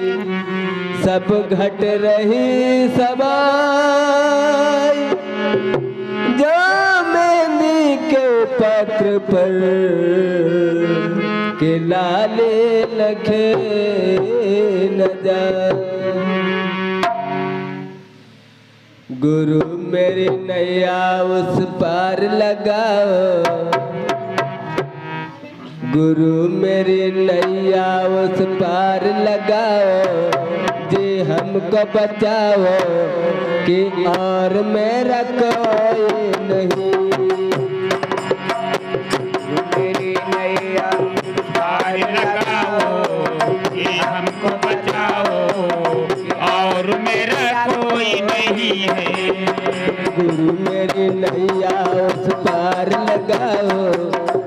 सब घट रही समाई, जामिनी के पत्र पर के लाले लखे न जाए। गुरु मेरी नैया उस पार लगाओ, गुरु मेरी नैया उस पार लगाओ, जी हमको बचाओ कि और मेरा कोई नहीं। मेरी नैया पार लगाओ कि हमको बचाओ और मेरा कोई नहीं है। गुरु मेरी नैया उस पार लगाओ,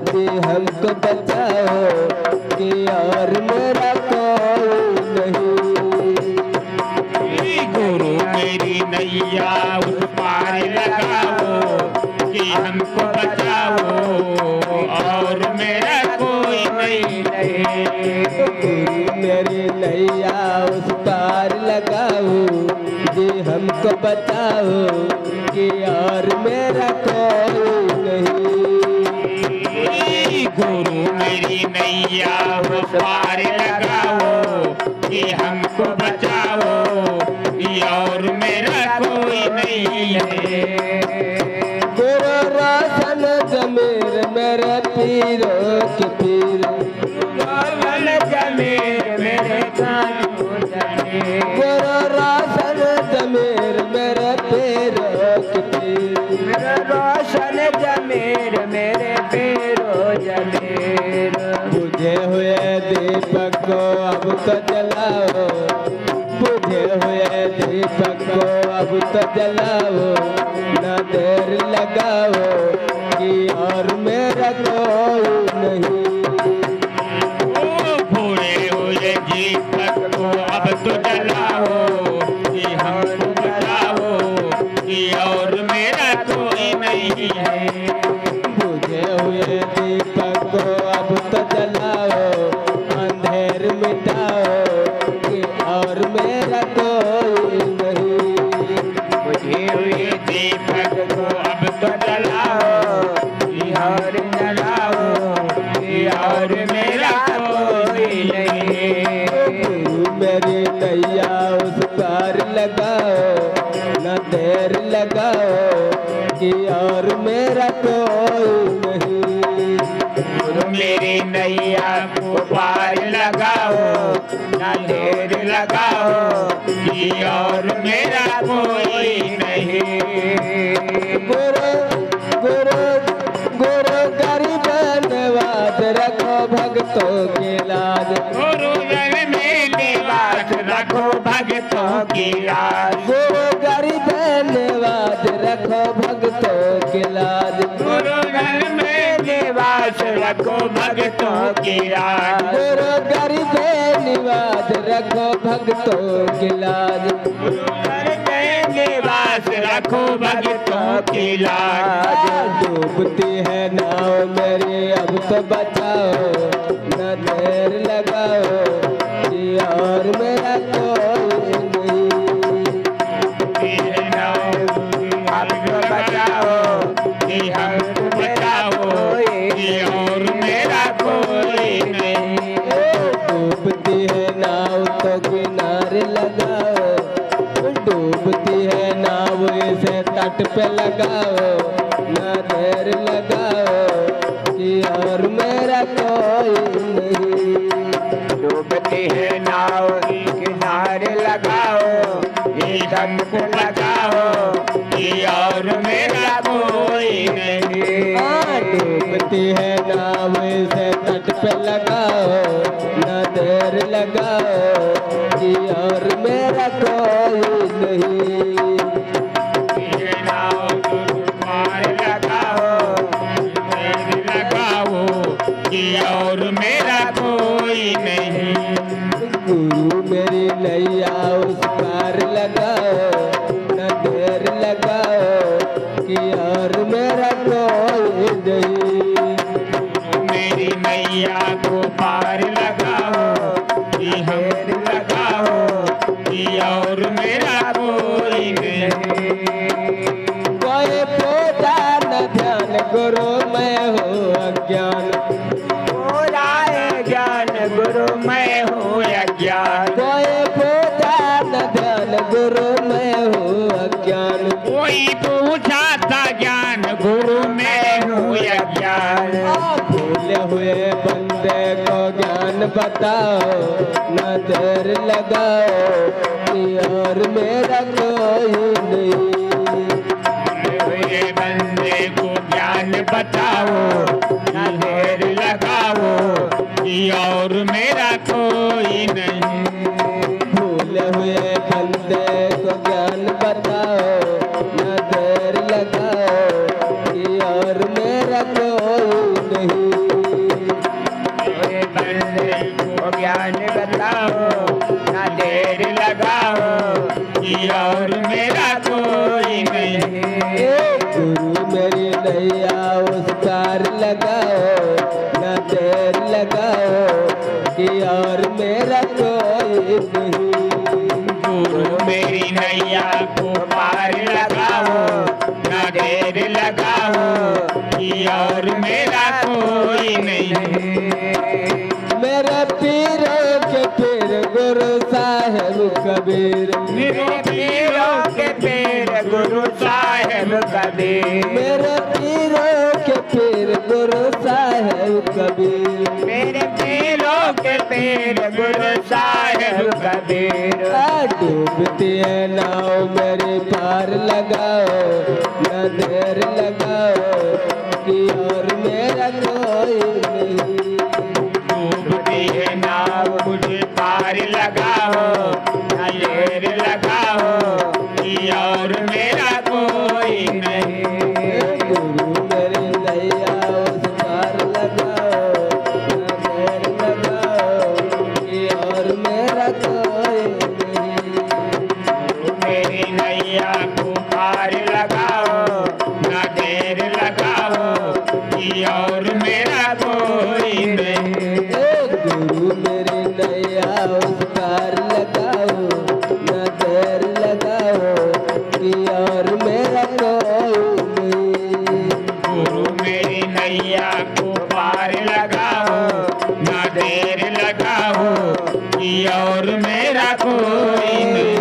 जी हमको बचाओ कि और मेरा कोई नहीं। गुरु मेरी नैया उस पार लगाओ कि हमको बचाओ और मेरा कोई नहीं है। गुरु मेरी नैया उस पार लगाओ, जी हमको बचाओ कि और मेरा कोई नहीं। गुरु मेरी नैया उस पार लगाओ कि हमको बचाओ कि और मेरा कोई नहीं है। गुरु रोशन जमीर मेरे पीरो के पीर, रोशन जमीर मेरे कानू जमीर। गुरु रोशन जमीर मेरे पीरो के पीर, रोशन जमीर मेरे पीरो जमीर। बुझे हुए दीपक को अब तो जलाओ, बुझे हुए दीपक को अब तो जलाओ, न देर लगाओ कि और मेरा कोई नहीं। भूले हुए दीपक को अब तो जलाओ कि हमको बचाओ कि और मेरा कोई नहीं है। बुझे हुए दीपक को अब तो जलाओ, अंधेर मिटाओ कि और मेरा कोई नहीं। बुझे हुए दीपक को अब तो जलाओ कि और जलाओ कि और मेरा कोई नहीं। गुरु मेरी नैया उस पार लगाओ, न देर लगाओ कि और मेरा कोई नहीं। गुरु मेरी नैया को पार लगाओ, ना देर लगाओ कि और मेरा कोई नहीं। गुरु गुरु गुरु गरीब नवाज रखो भक्तों की लाज, गुरु जन में निवास रखो भक्तों की लाज। गुरु गरीब नवाज रखो भक्तों की लाज, गुरु जन में निवास रखो भक्तों की लाज। गुरु गरीब निवाज रखो भक्तों की लाज। गुरु जन में निवास रखो भक्तों की लाज। डूबती है नाव मेरी अब तो बचाओ, न देर लगाओ कि और मेरा कोई नहीं। अब तो बचाओ कि हमको बचाओ कि और मेरा कोई नहीं। डूबती है नाव तो किनारे लगाओ, डूबती है नाव इसे तट पे लगाओ, न देर लगाओ कि और मेरा कोई नहीं। डूबती है नाव किनारे लगाओ, ये हमको लगाओ कि और मेरा कोई नहीं। डूबती है नाव इसे तट पे लगाओ, न देर लगाओ कि और मेरा कोई नहीं। ये नाव पार लगाओ, देर लगाओ कि और मेरा कोई नहीं। गुरु मेरी नैया उस पार लगाओ, न देर लगाओ कि और मेरा कोई नहीं। मेरी नैया को पार लगाओ कि हम लगाओ गुरु मैं हूँ अज्ञान। पूरा है ज्ञान गुरु मैं हूँ अज्ञान। कोई पूछा न ध्यान गुरु मैं हूँ अज्ञान। कोई पूछा था ज्ञान गुरु मैं हूँ अज्ञान। भूले हुए बंदे को ज्ञान बताओ, न देर लगाओ कि और मेरा कोई नहीं। हुए बंदे को ज्ञान बताओ, न देर लगाओ कि और मेरा कोई नहीं। भूले हुए बंदे को ज्ञान बताओ, न देर लगाओ कि और मेरा कोई नहीं। हुए बंदे को ज्ञान बताओ, न देर लगाओ कि और मेरा कोई नहीं। गुरु मेरी नैया उस पार लगाओ, न देर लगाओ कि और मेरा कोई नहीं। गुरु मेरी नैया को पार लगाओ, न देर लगाओ कि और मेरा कोई नहीं। मेरे पीरों के पीर गुरु साहेब कबीर। मेरे पीरों के पीर गुरु साहेब कबीर। मेरे पीरों के पीर गुरु साहेब कबीर। मेरे पीरों के पीर गुरु साहेब कबीर। डूबती है नाव मेरी पार लगाओ, न देर लगाओ कि और मेरा कोई नहीं। डूबती है नाव मुझे पार लगाओ, न देर लगाओ कि और मेरा कोई नहीं। गुरु मेरी नैया उस पार लगाओ, न देर लगाओ कि और मेरा कोई नहीं। मेरी नैया को पार लगाओ, न देर लगाओ कि और मेरा कोई नहीं। गुरु मेरी नैया उस पार लगाओ, न देर लगाओ कि और मेरा कोई नहीं। गुरु मेरी नैया को पार लगाओ, न देर लगाओ कि और मेरा कोई नहीं।